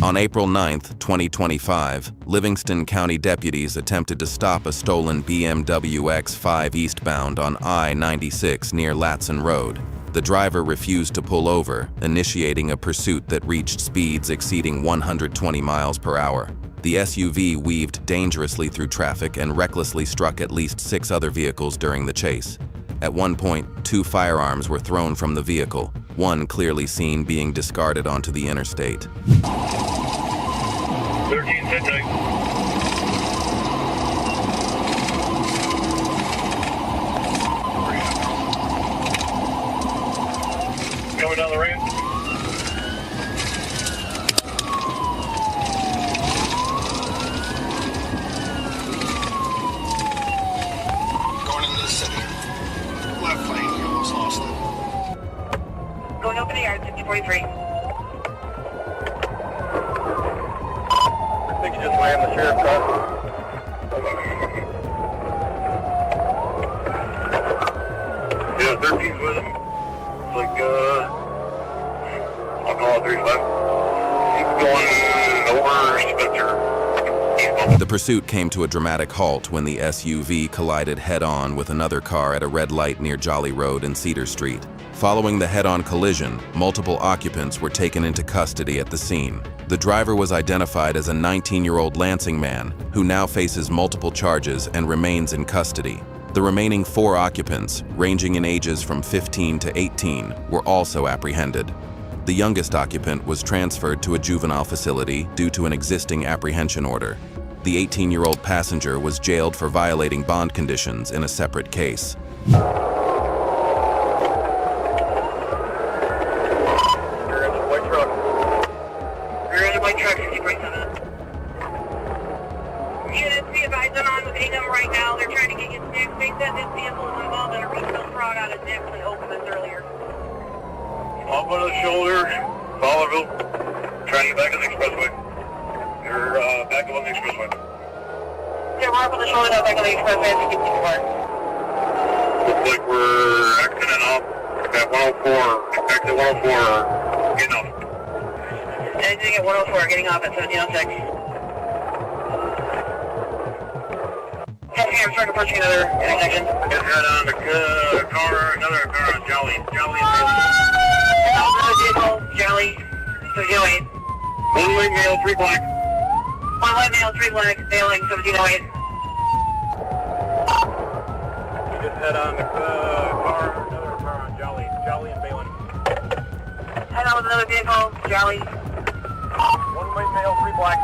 On April 9, 2025, Livingston County deputies attempted to stop a stolen BMW X5 eastbound on I-96 near Latson Road. The driver refused to pull over, initiating a pursuit that reached speeds exceeding 120 miles per hour. The SUV weaved dangerously through traffic and recklessly struck at least 6 other vehicles during the chase. At one point, 2 firearms were thrown from the vehicle, one clearly seen being discarded onto the interstate. 13, sit tight. Coming down the ramp. Going into the city. Left lane, you almost lost it. Going open the yard, 5043. I think you just ran the sheriff's car. Yeah, 13's with him. It's like, I'll call it 35. He's going over Spencer. The pursuit came to a dramatic halt when the SUV collided head-on with another car at a red light near Jolly Road and Cedar Street. Following the head-on collision, multiple occupants were taken into custody at the scene. The driver was identified as a 19-year-old Lansing man who now faces multiple charges and remains in custody. The remaining 4 occupants, ranging in ages from 15 to 18, were also apprehended. The youngest occupant was transferred to a juvenile facility due to an existing apprehension order. The 18-year-old passenger was jailed for violating bond conditions in a separate case. Units, be advised, I'm on with Hingham right now. They're trying to get you sticks. They said this vehicle is involved in a retail fraud out of Nix and Oakland earlier. Up on the shoulder, Fowlerville, trying to get back on the expressway. You're back up on the expressway. Yeah, we're up on the shoulder now, back on the expressway. As you get too far. Looks like we're exiting off at 104, exit 104, getting off. Exiting at 104, getting off at 1706. Okay, I'm starting approaching another intersection. Get head on the car, another car on Jolly and Bailey. Another vehicle, Jolly, 1708. One white male, 3 black. One white male, 3 black, failing 1708. Just head on the car, another car on Jolly and Bailey. Head on with another vehicle, Jolly. One white male, 3 black.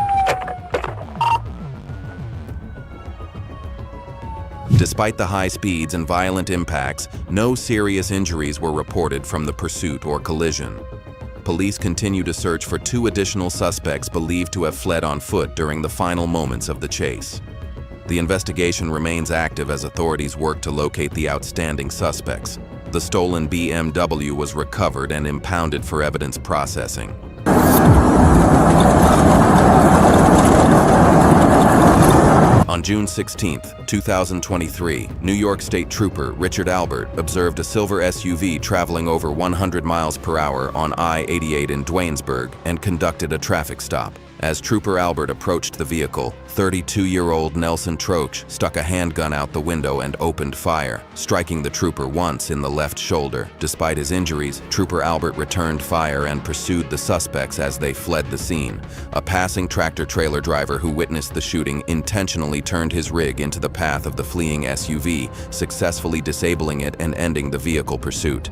Despite the high speeds and violent impacts, no serious injuries were reported from the pursuit or collision. Police continue to search for 2 additional suspects believed to have fled on foot during the final moments of the chase. The investigation remains active as authorities work to locate the outstanding suspects. The stolen BMW was recovered and impounded for evidence processing. On June 16, 2023, New York State Trooper Richard Albert observed a silver SUV traveling over 100 miles per hour on I-88 in Duanesburg and conducted a traffic stop. As Trooper Albert approached the vehicle, 32-year-old Nelson Troche stuck a handgun out the window and opened fire, striking the trooper once in the left shoulder. Despite his injuries, Trooper Albert returned fire and pursued the suspects as they fled the scene. A passing tractor-trailer driver who witnessed the shooting intentionally turned his rig into the path of the fleeing SUV, successfully disabling it and ending the vehicle pursuit.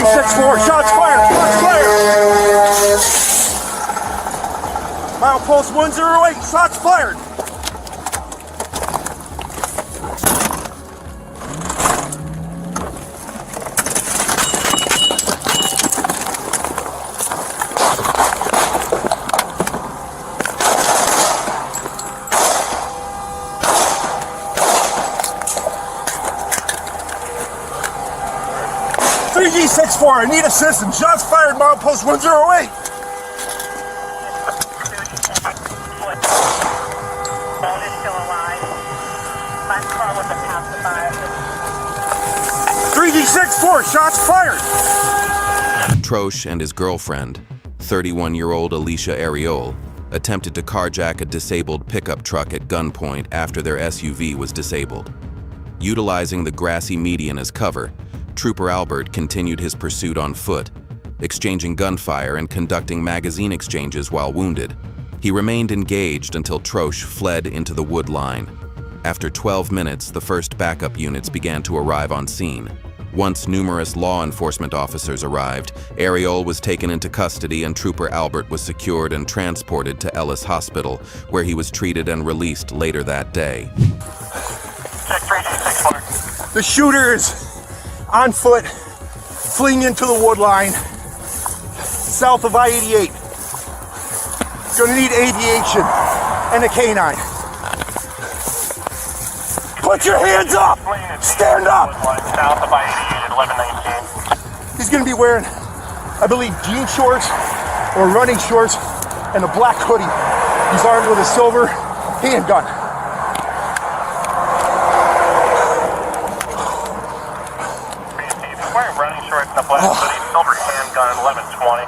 Shots fired! Shots fired! Milepost 108, shots fired! G64, I need assistance. Shots fired, milepost 108. 6-4, shots fired. Troche and his girlfriend, 31-year-old Alicia Ariol, attempted to carjack a disabled pickup truck at gunpoint after their SUV was disabled. Utilizing the grassy median as cover, Trooper Albert continued his pursuit on foot, exchanging gunfire and conducting magazine exchanges while wounded. He remained engaged until Troche fled into the wood line. After 12 minutes, the first backup units began to arrive on scene. Once numerous law enforcement officers arrived, Ariol was taken into custody and Trooper Albert was secured and transported to Ellis Hospital, where he was treated and released later that day. Check 3G64. The shooter is on foot, fleeing into the wood line, south of I-88. Gonna need aviation and a canine. Put your hands up! Stand up! South of I-88 at 1119. He's gonna be wearing, I believe, jean shorts or running shorts and a black hoodie. He's armed with a silver handgun. He's wearing running shorts and a black hoodie, silver handgun at 1120.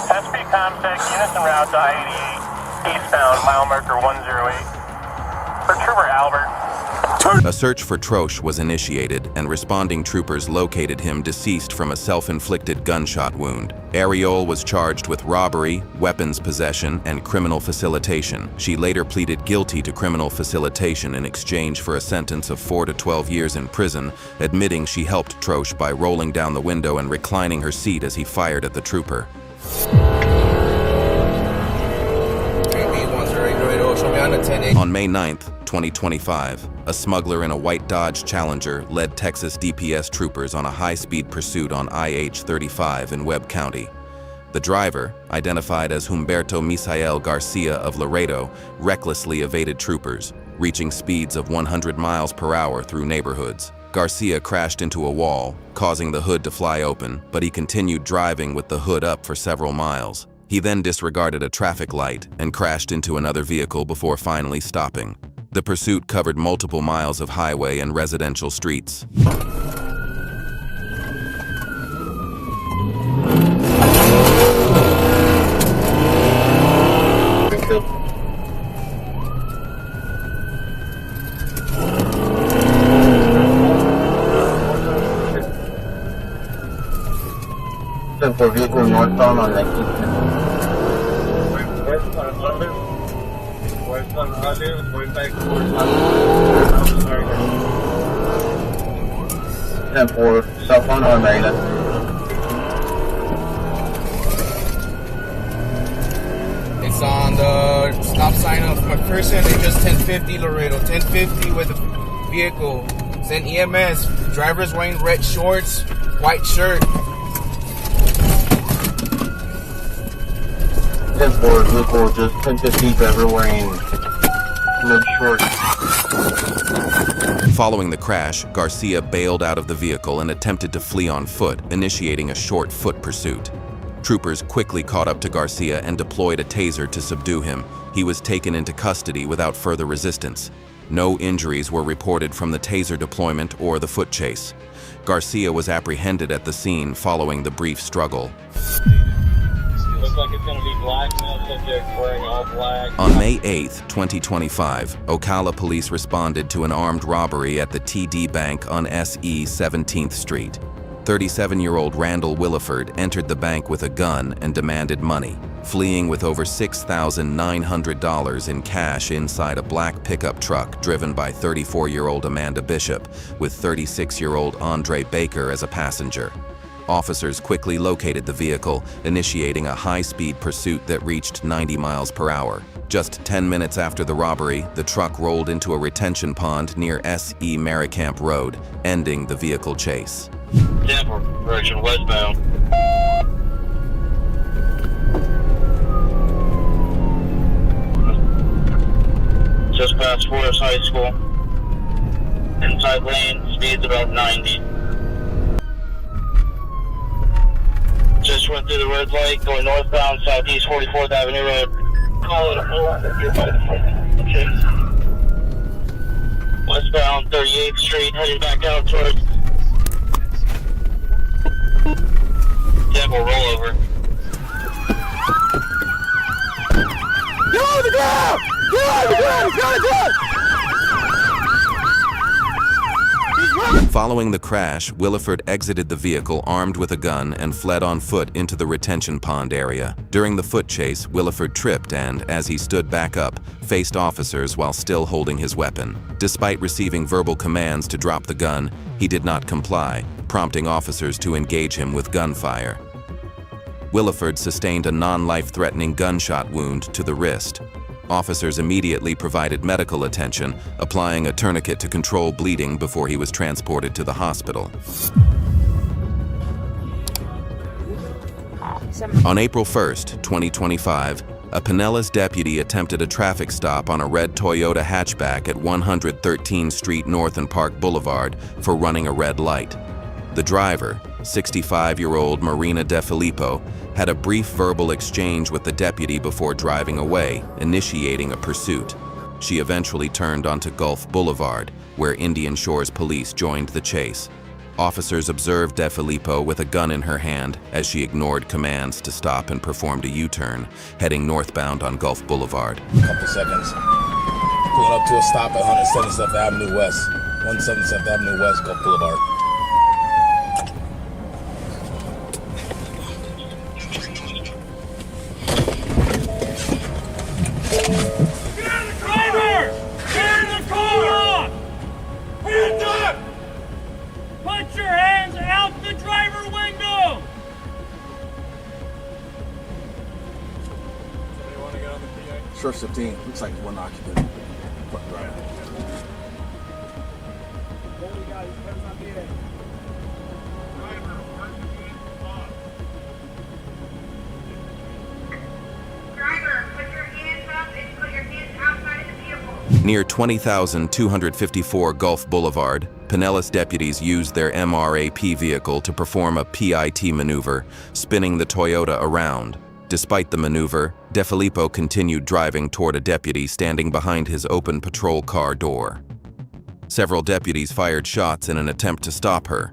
SP Comtech, units en route to I-88, eastbound, mile marker 108. For Trooper Albert. A search for Troche was initiated, and responding troopers located him deceased from a self-inflicted gunshot wound. Ariol was charged with robbery, weapons possession, and criminal facilitation. She later pleaded guilty to criminal facilitation in exchange for a sentence of 4 to 12 years in prison, admitting she helped Troche by rolling down the window and reclining her seat as he fired at the trooper. On May 9th, 2025, a smuggler in a white Dodge Challenger led Texas DPS troopers on a high-speed pursuit on IH-35 in Webb County. The driver, identified as Humberto Misael Garcia of Laredo, recklessly evaded troopers, reaching speeds of 100 miles per hour through neighborhoods. Garcia crashed into a wall, causing the hood to fly open, but he continued driving with the hood up for several miles. He then disregarded a traffic light and crashed into another vehicle before finally stopping. The pursuit covered multiple miles of highway and residential streets. For vehicle northbound on 19th. West on Olive, going back towards Olive. 10-4, southbound on Maryland. It's on the stop sign of McPherson and just 1050 Laredo. 1050 with the vehicle. It's an EMS. Driver's wearing red shorts, white shirt. 10-4, vehicle just 1050, driver wearing red shorts. Following the crash, Garcia bailed out of the vehicle and attempted to flee on foot, initiating a short foot pursuit. Troopers quickly caught up to Garcia and deployed a taser to subdue him. He was taken into custody without further resistance. No injuries were reported from the taser deployment or the foot chase. Garcia was apprehended at the scene following the brief struggle. Looks like it's going to be black, male subject wearing all black. On May 8th, 2025, Ocala police responded to an armed robbery at the TD Bank on SE 17th Street. 37-year-old Randall Williford entered the bank with a gun and demanded money, fleeing with over $6,900 in cash inside a black pickup truck driven by 34-year-old Amanda Bishop, with 36-year-old Andre Baker as a passenger. Officers quickly located the vehicle, initiating a high-speed pursuit that reached 90 miles per hour. Just 10 minutes after the robbery, the truck rolled into a retention pond near SE Maricamp Road, ending the vehicle chase. Tampa, direction westbound. Just past Forest High School. Inside lane, speed's about 90. Just went through the red light, going northbound, southeast 44th Avenue Road. Call it a 4. Okay. westbound 38th Street, heading back out towards Temple rollover. Get on the ground! Get on the ground! Get on the ground! Following the crash, Williford exited the vehicle armed with a gun and fled on foot into the retention pond area. During the foot chase, Williford tripped and, as he stood back up, faced officers while still holding his weapon. Despite receiving verbal commands to drop the gun, he did not comply, prompting officers to engage him with gunfire. Williford sustained a non-life-threatening gunshot wound to the wrist. Officers immediately provided medical attention, applying a tourniquet to control bleeding before he was transported to the hospital. On April 1st, 2025, a Pinellas deputy attempted a traffic stop on a red Toyota hatchback at 113 Street North and Park Boulevard for running a red light. The driver, 65-year-old Marina DeFilippo, had a brief verbal exchange with the deputy before driving away, initiating a pursuit. She eventually turned onto Gulf Boulevard, where Indian Shores police joined the chase. Officers observed DeFilippo with a gun in her hand as she ignored commands to stop and performed a U-turn, heading northbound on Gulf Boulevard. Couple seconds. Pulling up to a stop at 177th Avenue West. 177th Avenue West, Gulf Boulevard. Sure, 15. Looks like one occupant. Right. Driver, put your hands up and put your hands outside of the vehicle. Near 20,254 Gulf Boulevard, Pinellas deputies used their MRAP vehicle to perform a PIT maneuver, spinning the Toyota around. Despite the maneuver, DeFilippo continued driving toward a deputy standing behind his open patrol car door. Several deputies fired shots in an attempt to stop her.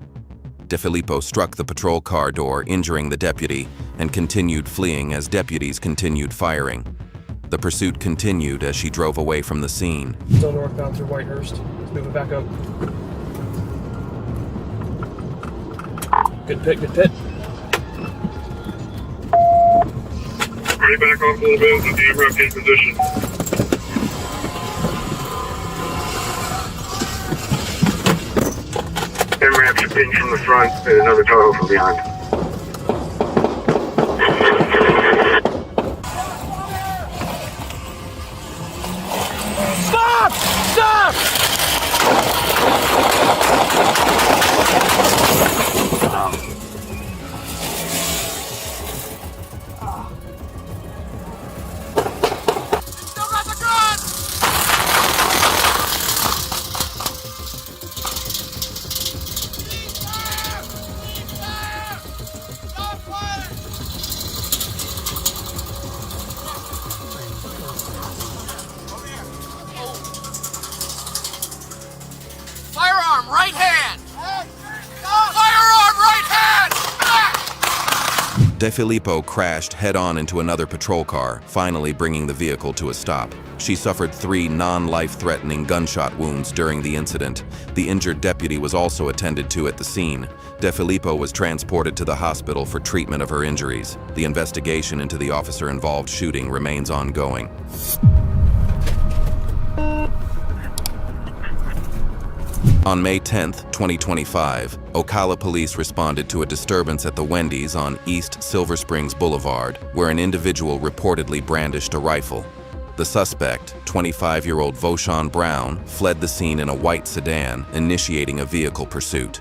DeFilippo struck the patrol car door, injuring the deputy, and continued fleeing as deputies continued firing. The pursuit continued as she drove away from the scene. Still northbound through Whitehurst. Let's move it back up. Good pit, good pit. Ready back off a little bit with the MRAP in position. MRAP should ping from the front and another Tahoe from behind. Stop! Stop! Firearm, right hand! Firearm, right hand! DeFilippo crashed head-on into another patrol car, finally bringing the vehicle to a stop. She suffered 3 non-life-threatening gunshot wounds during the incident. The injured deputy was also attended to at the scene. DeFilippo was transported to the hospital for treatment of her injuries. The investigation into the officer-involved shooting remains ongoing. On May 10, 2025, Ocala police responded to a disturbance at the Wendy's on East Silver Springs Boulevard, where an individual reportedly brandished a rifle. The suspect, 25-year-old Voshan Brown, fled the scene in a white sedan, initiating a vehicle pursuit.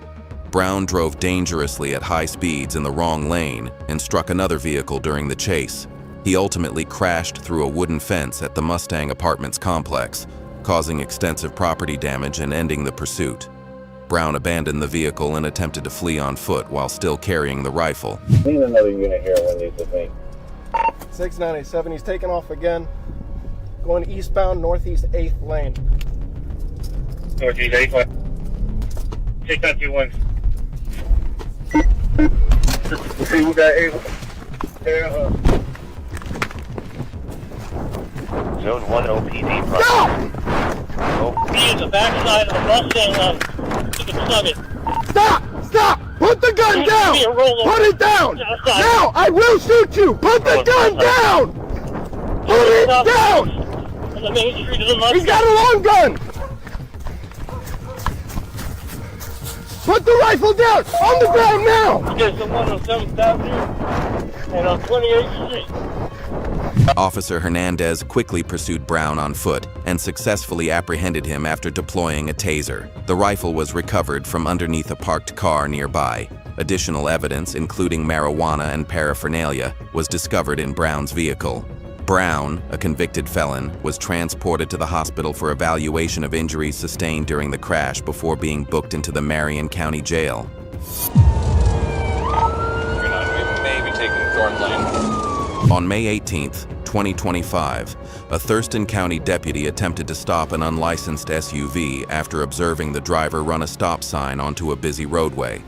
Brown drove dangerously at high speeds in the wrong lane and struck another vehicle during the chase. He ultimately crashed through a wooden fence at the Mustang Apartments complex, causing extensive property damage and ending the pursuit. Brown abandoned the vehicle and attempted to flee on foot while still carrying the rifle. Need another unit here when these with me. 6987, he's taking off again. Going eastbound, northeast 8th lane. Northeast 85. 6921. See, we got able. Zone 1 OPD. He is the backside of the Mustang to the summit. Stop! Stop! Put the gun down! Put it down! Now! I will shoot you! Put the gun down! Put it down! On the main street of the Mustang. He's got a long gun! Put the rifle down! On the ground now! There's the one on 7th Avenue and on 28th Street. Officer Hernandez quickly pursued Brown on foot and successfully apprehended him after deploying a taser. The rifle was recovered from underneath a parked car nearby. Additional evidence, including marijuana and paraphernalia, was discovered in Brown's vehicle. Brown, a convicted felon, was transported to the hospital for evaluation of injuries sustained during the crash before being booked into the Marion County Jail. We may be taking Thorn Lane. On May 18, 2025, a Thurston County deputy attempted to stop an unlicensed SUV after observing the driver run a stop sign onto a busy roadway.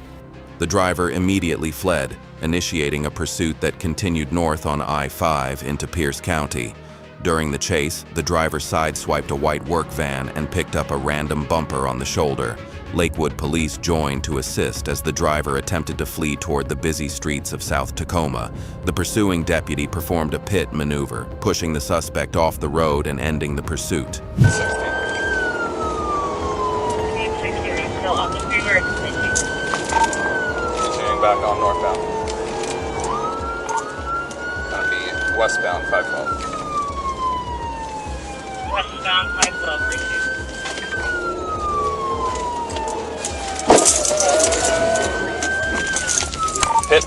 The driver immediately fled, initiating a pursuit that continued north on I-5 into Pierce County. During the chase, the driver sideswiped a white work van and picked up a random bumper on the shoulder. Lakewood police joined to assist as the driver attempted to flee toward the busy streets of South Tacoma. The pursuing deputy performed a pit maneuver, pushing the suspect off the road and ending the pursuit. Continuing back on northbound. Gonna be westbound 512. Westbound 512, receive. Pit.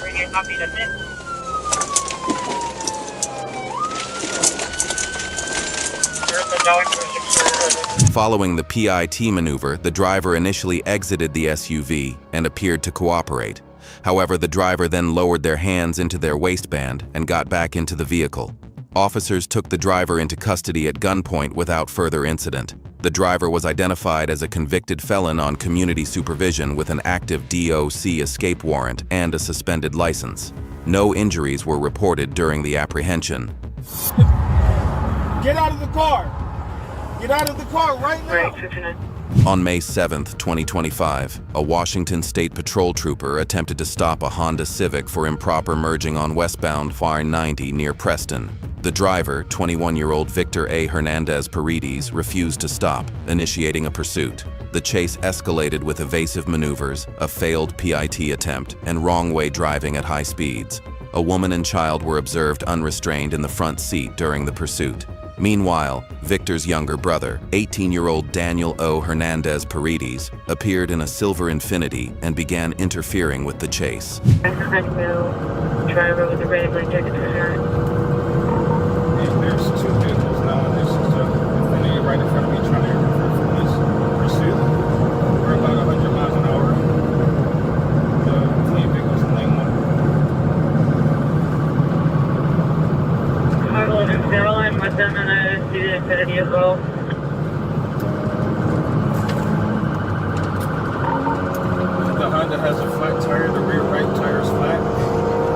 Radio copy to pit. Following the PIT maneuver, the driver initially exited the SUV and appeared to cooperate. However, the driver then lowered their hands into their waistband and got back into the vehicle. Officers took the driver into custody at gunpoint without further incident. The driver was identified as a convicted felon on community supervision with an active DOC escape warrant and a suspended license. No injuries were reported during the apprehension. Get out of the car! Get out of the car right now! On May 7, 2025, a Washington State Patrol trooper attempted to stop a Honda Civic for improper merging on westbound I-90 near Preston. The driver, 21-year-old Victor A. Hernandez Paredes, refused to stop, initiating a pursuit. The chase escalated with evasive maneuvers, a failed PIT attempt, and wrong-way driving at high speeds. A woman and child were observed unrestrained in the front seat during the pursuit. Meanwhile, Victor's younger brother, 18-year-old Daniel O. Hernandez Paredes, appeared in a silver Infiniti and began interfering with the chase. Driver with a red light jacket to her. There's two vehicles now, and there's Infiniti right in front of me trying to interfere from this pursuit. We're about 100 miles an hour. The fleeing vehicle's in lane 1. Carl and Caroline with them and I see the Infiniti as well. The Honda has a flat tire, the rear right tire is flat.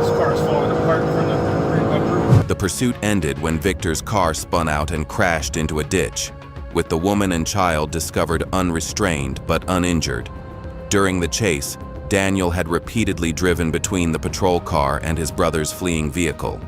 This car is falling apart from the rear bumper. The pursuit ended when Victor's car spun out and crashed into a ditch, with the woman and child discovered unrestrained but uninjured. During the chase, Daniel had repeatedly driven between the patrol car and his brother's fleeing vehicle.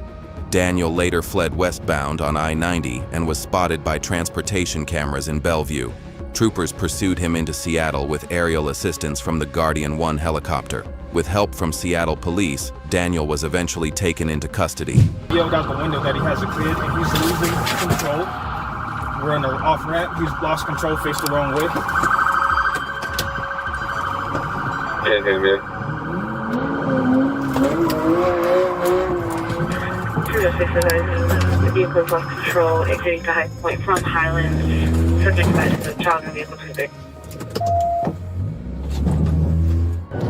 Daniel later fled westbound on I-90 and was spotted by transportation cameras in Bellevue. Troopers pursued him into Seattle with aerial assistance from the Guardian 1 helicopter. With help from Seattle police, Daniel was eventually taken into custody. He yelled out the window that he has a kid and he's losing control. We're on the off ramp. He's lost control, faced the wrong way. Yeah, man. The vehicle is lost control, exiting to High Point from Highlands. Subject to the child in the vehicle today.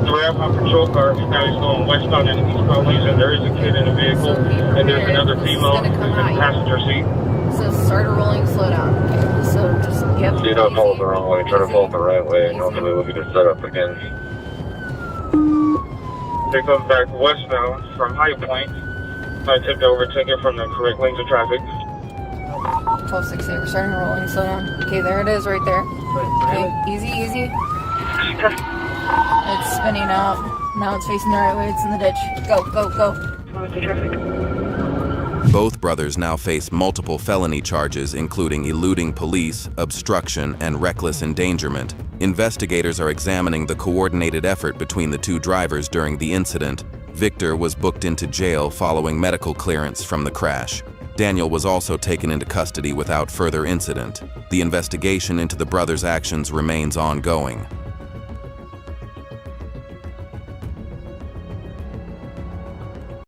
the ramp on patrol car. Now he's going westbound in eastbound lanes, and there is a kid in the vehicle, and there's another female in the passenger seat. So start a rolling, slow down. So just yep. Do not follow the wrong way. Try to follow the right way, and hopefully we'll get it set up again. It goes back westbound from High Point. I tipped over, take it from the correct lanes of traffic. 1260, we're starting a rolling, slow down. Okay, there it is right there. Okay, easy, easy. It's spinning out. Now it's facing the right way, it's in the ditch. Go, go, go. Both brothers now face multiple felony charges, including eluding police, obstruction, and reckless endangerment. Investigators are examining the coordinated effort between the two drivers during the incident. Victor was booked into jail following medical clearance from the crash. Daniel was also taken into custody without further incident. The investigation into the brothers' actions remains ongoing.